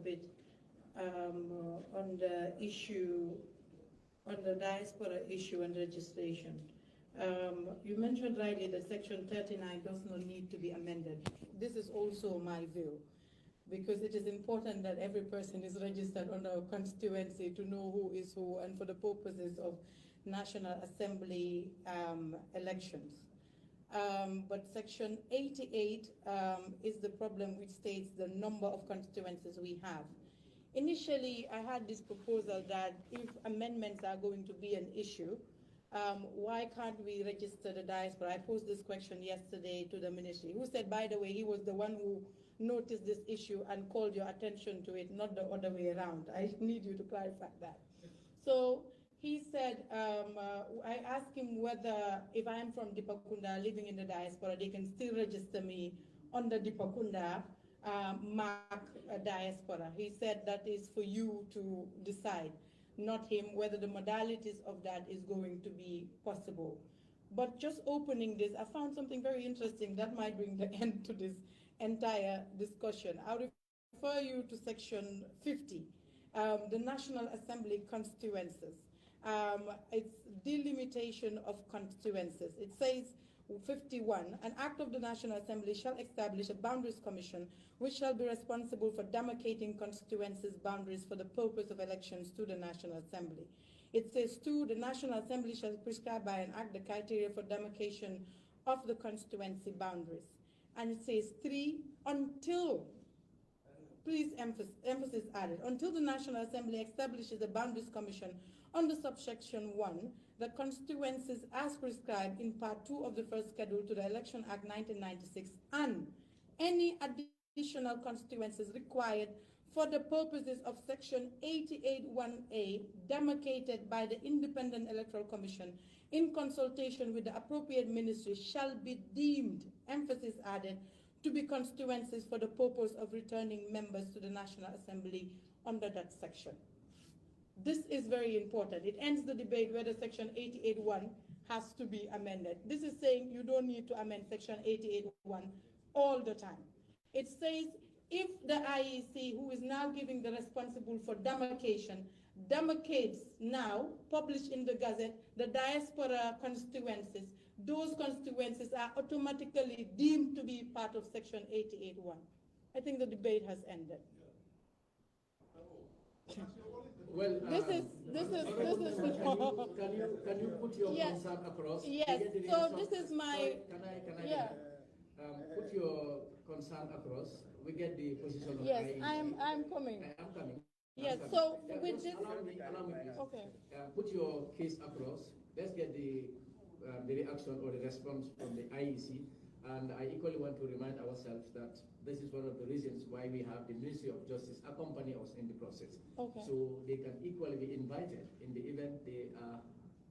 bit on the issue, on the diaspora issue and registration. You mentioned rightly that Section 39 does not need to be amended. This is also my view, because it is important that every person is registered under a constituency to know who is who and for the purposes of National Assembly elections. But Section 88 is the problem, which states the number of constituencies we have. Initially, I had this proposal that if amendments are going to be an issue, why can't we register the diaspora? I posed this question yesterday to the ministry, who said, by the way, he was the one who noticed this issue and called your attention to it, not the other way around. I need you to clarify that. So he said, I asked him whether if I'm from Dipakunda living in the diaspora, they can still register me on the Dipakunda mark diaspora. He said that is for you to decide, not him, whether the modalities of that is going to be possible. But just opening this, I found something very interesting that might bring the end to this entire discussion. I'll refer you to Section 50, the National Assembly constituencies. It's delimitation of constituencies. It says 51, an act of the National Assembly shall establish a boundaries commission which shall be responsible for demarcating constituencies boundaries for the purpose of elections to the National Assembly. It says 2, the National Assembly shall prescribe by an act the criteria for demarcation of the constituency boundaries. And it says 3, until, please emphasis added, until the National Assembly establishes a boundaries commission under subsection 1, the constituencies as prescribed in Part 2 of the first schedule to the Election Act 1996 and any additional constituencies required for the purposes of Section 88(1)A demarcated by the Independent Electoral Commission in consultation with the appropriate ministry shall be deemed, emphasis added, to be constituencies for the purpose of returning members to the National Assembly under that section. This is very important. It ends the debate whether Section 88(1) has to be amended. This is saying you don't need to amend Section 88(1) all the time. It says if the IEC, who is now giving the responsible for demarcation, demarcates now, published in the Gazette, the diaspora constituencies, those constituencies are automatically deemed to be part of Section 88(1). I think the debate has ended. Well, this is can you put your concern across? Yes. So this is my. Can I put your concern across? We get the position of yes, IEC. I'm coming. I am coming. Yes. So with this. Allow me, please. Okay. Put your case across. Let's get the reaction or the response from the IEC. And I equally want to remind ourselves that this is one of the reasons why we have the Ministry of Justice accompany us in the process. Okay. So they can equally be invited in the event they are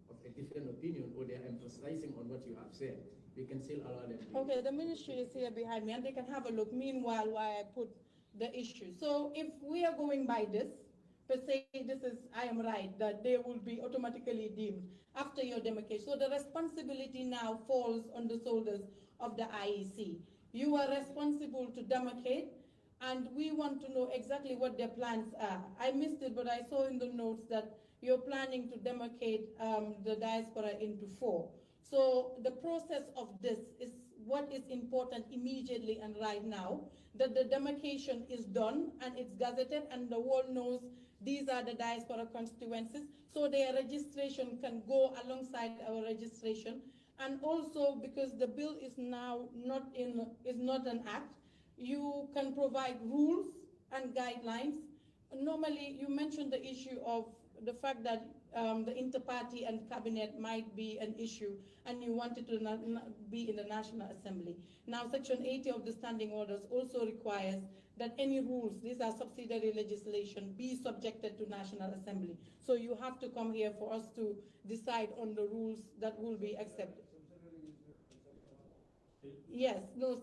of a different opinion or they are emphasizing on what you have said. We can still allow them. Okay, the ministry is here behind me and they can have a look. Meanwhile, while I put the issue. So if we are going by this, per se, this is, I am right, that they will be automatically deemed after your demarcation. So the responsibility now falls on the shoulders of the IEC. You are responsible to demarcate, and we want to know exactly what their plans are. I missed it, but I saw in the notes that you're planning to demarcate the diaspora into 4. So the process of this is what is important immediately and right now, that the demarcation is done and it's gazetted and the world knows these are the diaspora constituencies, so their registration can go alongside our registration. And also, because the bill is now not an act, you can provide rules and guidelines. Normally, you mentioned the issue of the fact that the inter-party and cabinet might be an issue, and you wanted to be in the National Assembly. Now, Section 80 of the Standing Orders also requires that any rules, these are subsidiary legislation, be subjected to National Assembly. So you have to come here for us to decide on the rules that will be accepted. Yes, no,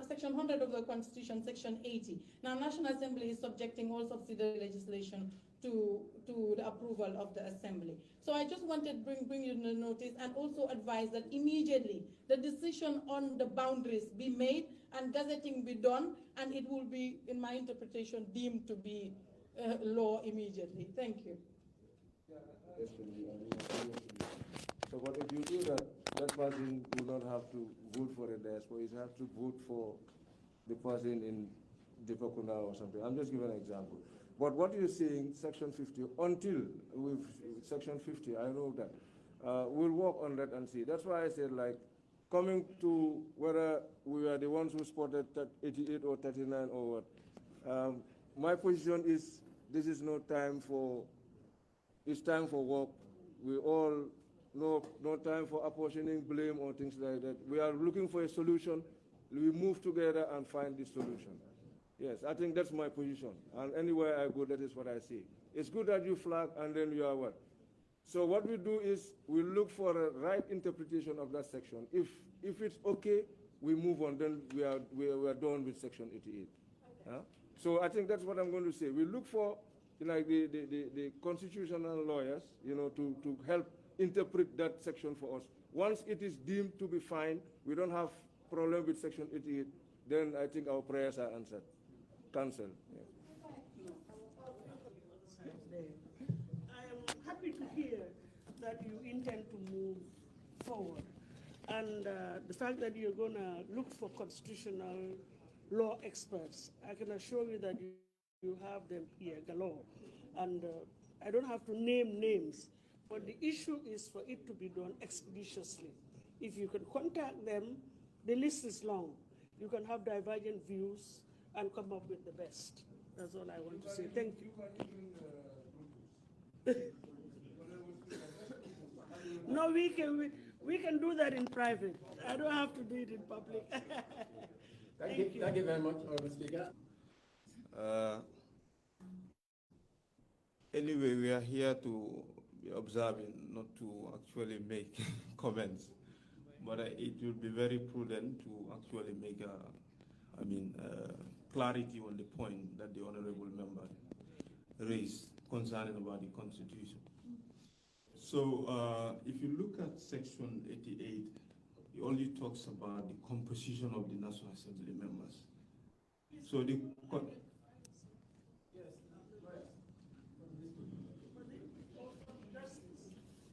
Section 100 of the Constitution, Section 80. Now, National Assembly is subjecting all subsidiary legislation to the approval of the assembly. So I just wanted to bring you the notice and also advise that immediately the decision on the boundaries be made and gazetting be done, and it will be, in my interpretation, deemed to be law immediately. Thank you. So, but if you do that, that person will not have to vote for a diaspora. He has to vote for the person in Dipakuna or something. I'm just giving an example. But what you're saying, Section 50, until with Section 50, I know that. We'll work on that and see. That's why I said, like, coming to whether we are the ones who spotted 88 or 39 or what, my position is this is no time for, it's time for work. We all no time for apportioning blame or things like that. We are looking for a solution. We move together and find the solution. Yes, I think that's my position. And anywhere I go, that is what I see. It's good that you flag and then you are what? So what we do is we look for a right interpretation of that section. If it's okay, we move on. Then we are done with Section 88. Okay. Huh? So I think that's what I'm going to say. We look for, you know, the constitutional lawyers, you know, to help interpret that section for us. Once it is deemed to be fine, we don't have problem with Section 88, then I think our prayers are answered. Cancel. Yeah. I am happy to hear that you intend to move forward. And the fact that you're going to look for constitutional law experts, I can assure you that you have them here galore. And I don't have to name names, but the issue is for it to be done expeditiously. If you can contact them, the list is long. You can have divergent views and come up with the best. That's all I want to say. Thank you. No, we can do that in private. I don't have to do it in public. Thank you. Thank you very much, Honorable Speaker. Anyway, we are here to be observing, not to actually make comments. But it will be very prudent to actually make clarity on the point that the honorable member raised concerning about the Constitution. So if you look at Section 88, it only talks about the composition of the National Assembly members. So the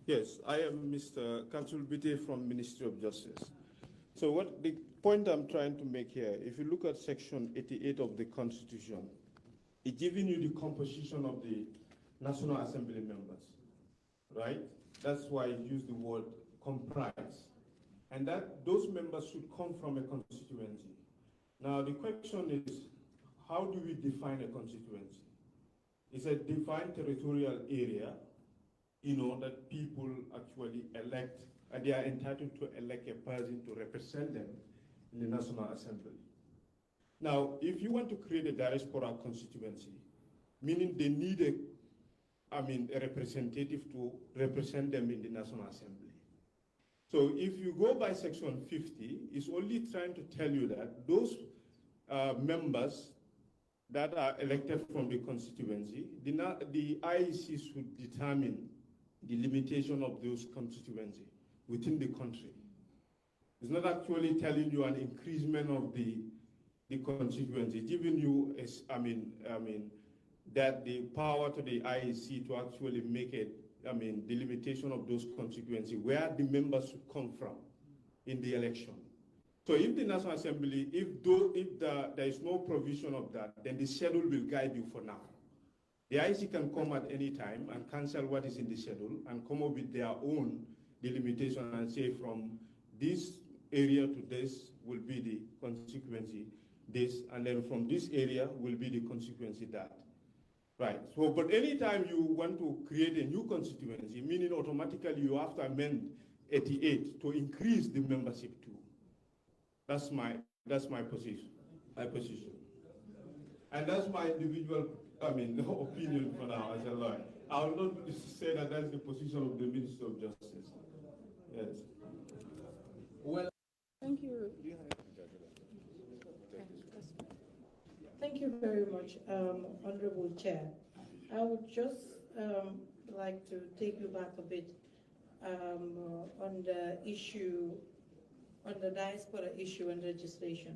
Yes, I am Mr. Kansulbite from Ministry of Justice. So what the point I'm trying to make here, if you look at Section 88 of the Constitution, it's giving you the composition of the National Assembly members, right? That's why I use the word comprise. And that those members should come from a constituency. Now the question is, how do we define a constituency? It's a defined territorial area, you know, that people actually elect, and they are entitled to elect a person to represent them in the National Assembly. Now, if you want to create a diaspora constituency, meaning they need a representative to represent them in the National Assembly. So if you go by Section 50, it's only trying to tell you that those members that are elected from the constituency, the IEC should determine the limitation of those constituencies within the country. It's not actually telling you an increasement of the constituency, giving you, that the power to the IEC to actually make it, the limitation of those constituencies, where the members should come from in the election. So if the National Assembly, if there is no provision of that, then the schedule will guide you for now. The IEC can come at any time and cancel what is in the schedule and come up with their own delimitation and say from this area to this will be the consequency this, and then from this area will be the consequency that. Right, so but anytime you want to create a new constituency, meaning automatically you have to amend 88 to increase the membership too. That's my position. And that's my individual opinion for now as a lawyer. I will not say that that's the position of the Minister of Justice. Yes. Well, thank you. Thank you very much, Honorable Chair. I would just like to take you back a bit on the issue, on the diaspora issue and registration.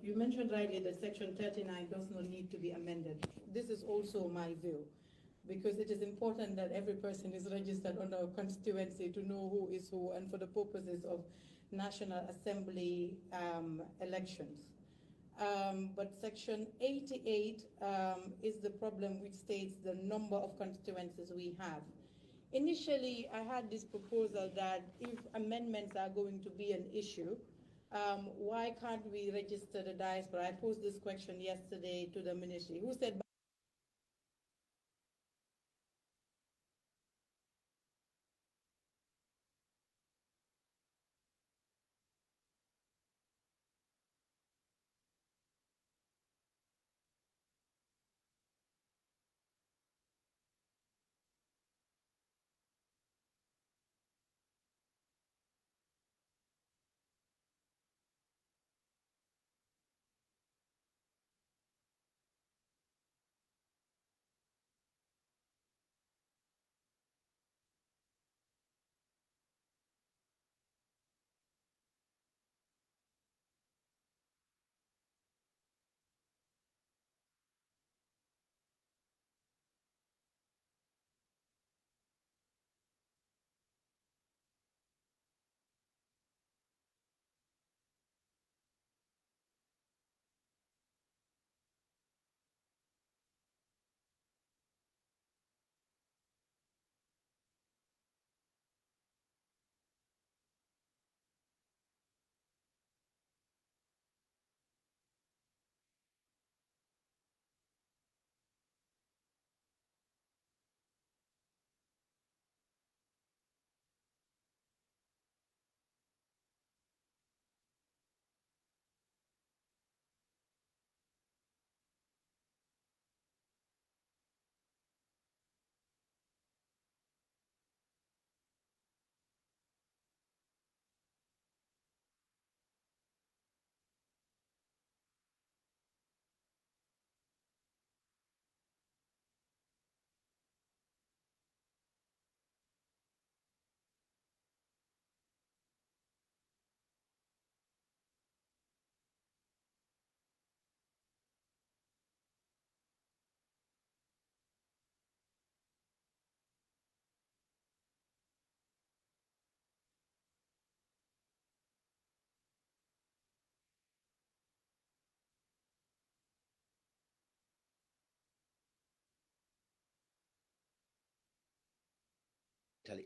You mentioned rightly that Section 39 does not need to be amended. This is also my view, because it is important that every person is registered on our constituency to know who is who and for the purposes of National Assembly elections. But Section 88 is the problem, which states the number of constituencies we have. Initially, I had this proposal that if amendments are going to be an issue, why can't we register the diaspora? I posed this question yesterday to the ministry, who said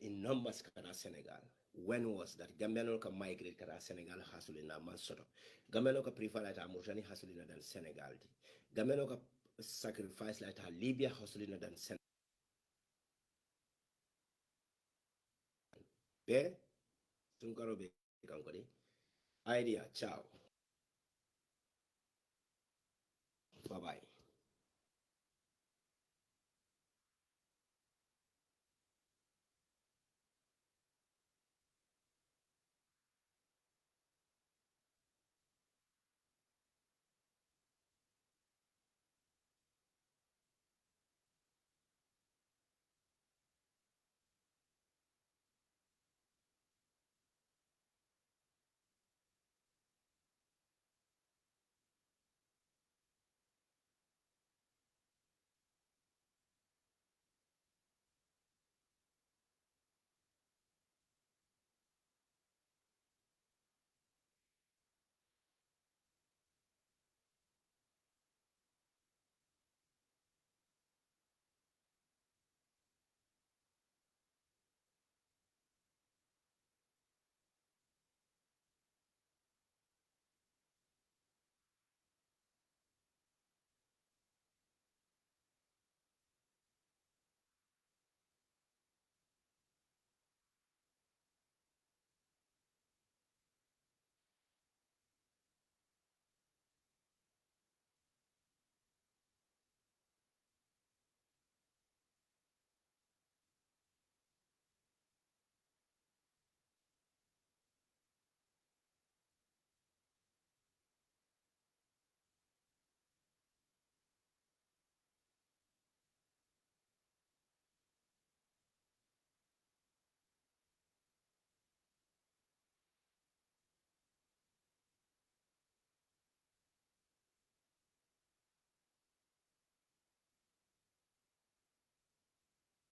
in numbers kata Senegal. When was that? Gambian ka migrate kata Senegal hasulina mansoto. Gambian ka prefer like Mauritania hasulina than Senegal. Gambian ka sacrifice like Libya hasulina than Senegal. Be tunkaro be kankodi. Idea ciao. Bye bye.